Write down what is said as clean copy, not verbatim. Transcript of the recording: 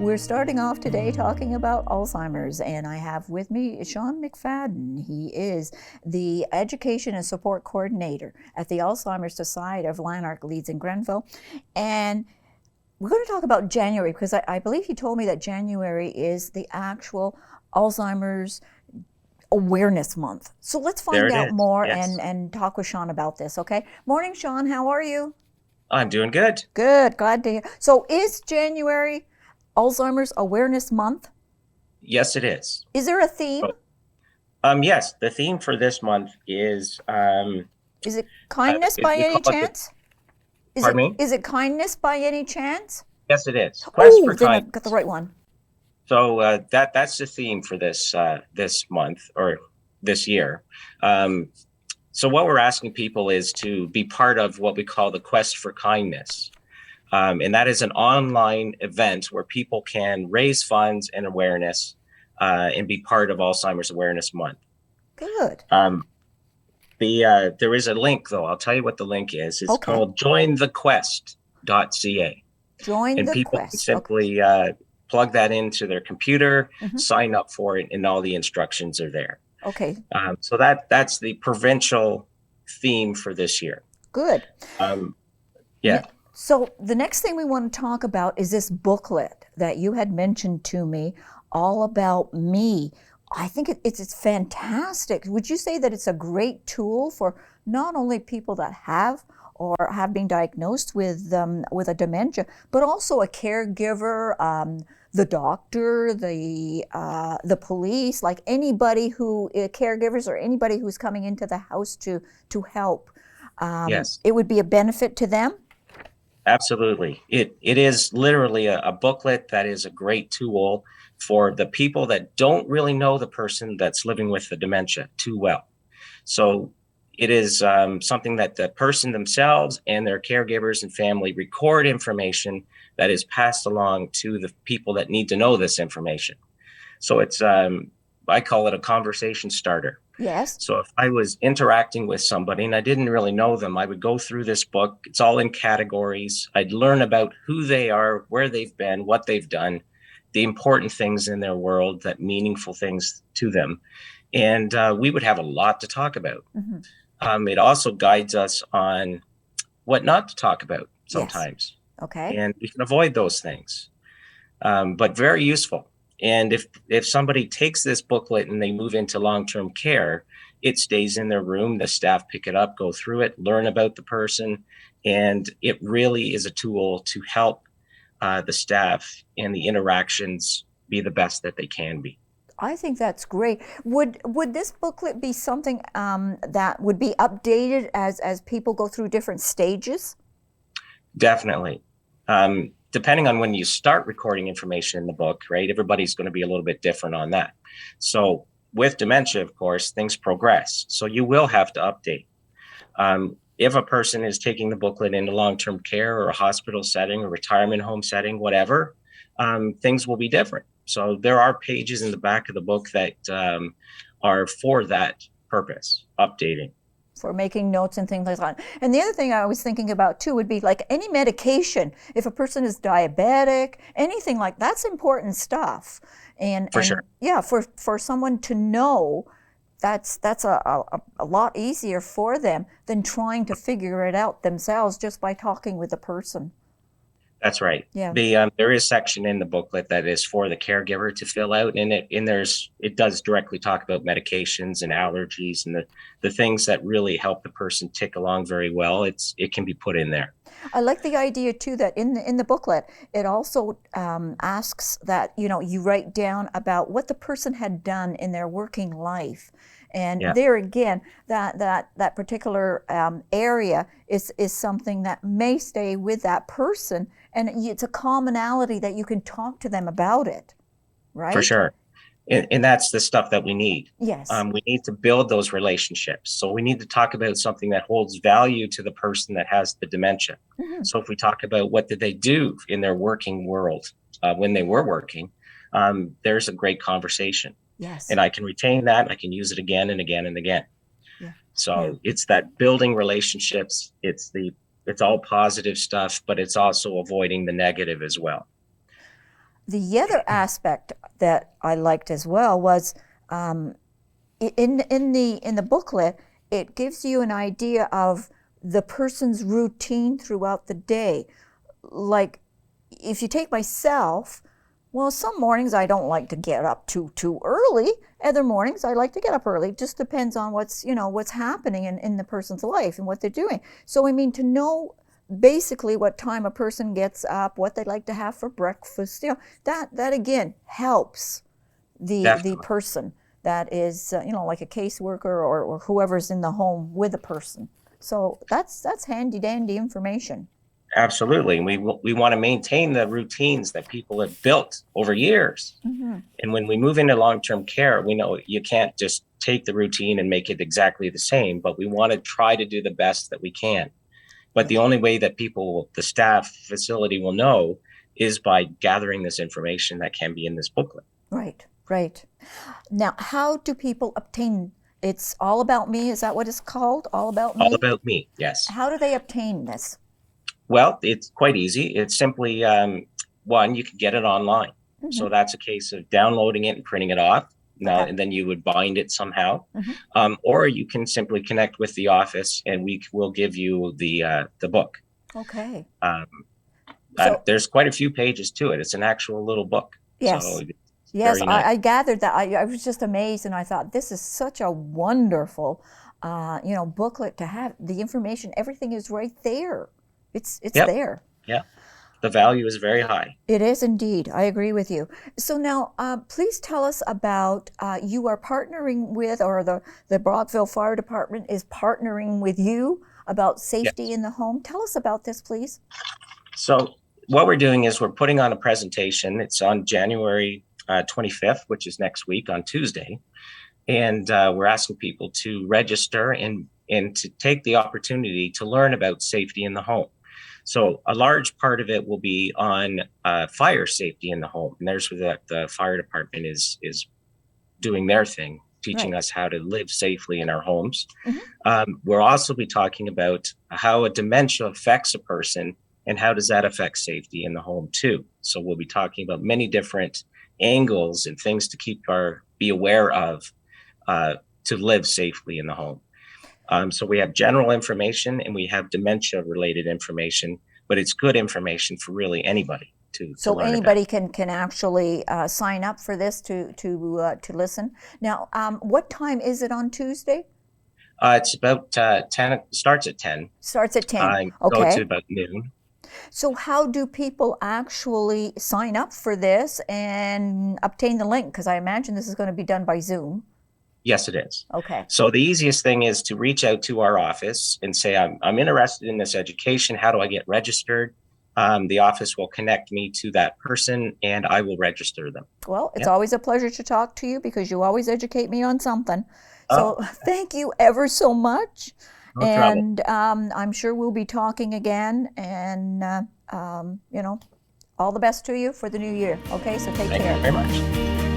We're starting off today talking about Alzheimer's, and I have with me Sean McFadden. He is the Education and Support Coordinator at the Alzheimer's Society of Lanark, Leeds, and Grenville. And we're going to talk about January because I believe he told me that January is the actual Alzheimer's Awareness Month. So let's find out more and talk with Sean about this, okay? Morning, Sean. How are you? I'm doing good. Good. Glad to hear. So is January Alzheimer's Awareness Month? Yes, it is. Is there a theme? Yes, the theme for this month is it kindness by any chance? Pardon me? Is it kindness by any chance? Yes, it is. Quest for then I kindness. got the right one. So that's the theme for this this month or this year. So what we're asking people is to be part of what we call the Quest for Kindness. And that is an online event where people can raise funds and awareness and be part of Alzheimer's Awareness Month. Good. There is a link, though. I'll tell you what the link is. It's called jointhequest.ca. And people can simply plug that into their computer, sign up for it, and all the instructions are there. Okay. So that's the provincial theme for this year. Good. Yeah. So the next thing we want to talk about is this booklet that you had mentioned to me, all about me. I think it's fantastic. Would you say that it's a great tool for not only people that have or have been diagnosed with a dementia, but also a caregiver, the doctor, the police, like anybody who caregivers or anybody who's coming into the house to help. Yes, it would be a benefit to them. Absolutely. It is literally a booklet that is a great tool for the people that don't really know the person that's living with the dementia too well. So it is something that the person themselves and their caregivers and family record information that is passed along to the people that need to know this information. So it's, I call it a conversation starter. Yes. So if I was interacting with somebody and I didn't really know them, I would go through this book. It's all in categories. I'd learn about who they are, where they've been, what they've done, the important things in their world, that meaningful things to them. And we would have a lot to talk about. It also guides us on what not to talk about sometimes. Yes. Okay. And we can avoid those things, but very useful. And if somebody takes this booklet and they move into long-term care, it stays in their room. The staff pick it up, go through it, learn about the person. And it really is a tool to help the staff and the interactions be the best that they can be. I think that's great. Would this booklet be something that would be updated as people go through different stages? Definitely. Depending on when you start recording information in the book, right? Everybody's going to be a little bit different on that. So with dementia, of course, things progress. So you will have to update. If a person is taking the booklet into long-term care or a hospital setting or retirement home setting, whatever, things will be different. So there are pages in the back of the book that are for that purpose, updating. For making notes and things like that. And the other thing I was thinking about too would be like any medication. If a person is diabetic, anything like that's important stuff. Sure. Yeah, for someone to know, that's a lot easier for them than trying to figure it out themselves just by talking with the person. That's right. Yeah. There is a section in the booklet that is for the caregiver to fill out, and it does directly talk about medications and allergies and the things that really help the person tick along very well. It can be put in there. I like the idea too that in the booklet it also asks that you write down about what the person had done in their working life. And there again, that particular area is something that may stay with that person, and it's a commonality that you can talk to them about it, right? For sure. And that's the stuff that we need. Yes. We need to build those relationships. So we need to talk about something that holds value to the person that has the dementia. So if we talk about what did they do in their working world when they were working, there's a great conversation. Yes. And I can retain that. I can use it again and again and again. Yeah. So it's that building relationships. It's all positive stuff, but it's also avoiding the negative as well. The other aspect that I liked as well was in the booklet, it gives you an idea of the person's routine throughout the day. Like, if you take myself, well, some mornings I don't like to get up too early. Other mornings I like to get up early. It just depends on what's happening in the person's life and what they're doing. So I mean, to know basically what time a person gets up, what they like to have for breakfast, that again helps the Definitely. person that is like a caseworker or whoever's in the home with a person. So that's handy dandy information. Absolutely. We want to maintain the routines that people have built over years. Mm-hmm. And when we move into long-term care, we know you can't just take the routine and make it exactly the same, but we want to try to do the best that we can. But the only way that the staff, facility will know is by gathering this information that can be in this booklet. Right, right. Now, how do people obtain? It's All About Me. Is that what it's called? All About Me? All About Me, yes. How do they obtain this? Well, it's quite easy. It's simply, one, you can get it online. Mm-hmm. So that's a case of downloading it and printing it off. Now, Okay. and then you would bind it somehow. Mm-hmm. Or you can simply connect with the office and we will give you the book. Okay. There's quite a few pages to it. It's an actual little book. Yes. So yes, very nice. I gathered that. I was just amazed, and I thought this is such a wonderful, booklet to have. The information, everything is right there. It's Yep. there. Yeah. The value is very high. It is indeed. I agree with you. So now, please tell us about, you are partnering with, or the Brockville Fire Department is partnering with you about safety in the home. Tell us about this, please. So what we're doing is we're putting on a presentation. It's on January 25th, which is next week on Tuesday. And we're asking people to register and to take the opportunity to learn about safety in the home. So a large part of it will be on fire safety in the home. And there's where the fire department is doing their thing, teaching Right. us how to live safely in our homes. Mm-hmm. We'll also be talking about how a dementia affects a person and how does that affect safety in the home too. So we'll be talking about many different angles and things to be aware of to live safely in the home. So we have general information and we have dementia related information, but it's good information for really anybody to So learn anybody about. can actually sign up for this to listen. Now, what time is it on Tuesday? It's about 10, starts at 10. Starts at 10. Go to Okay. about noon. So how do people actually sign up for this and obtain the link? Because I imagine this is going to be done by Zoom. Yes, it is. Okay. So the easiest thing is to reach out to our office and say, I'm interested in this education. How do I get registered? The office will connect me to that person and I will register them. Well, it's Yep. always a pleasure to talk to you because you always educate me on something. So Oh, thank you ever so much. no trouble. And I'm sure we'll be talking again. And, all the best to you for the new year. Okay, so take Thank care. you very much.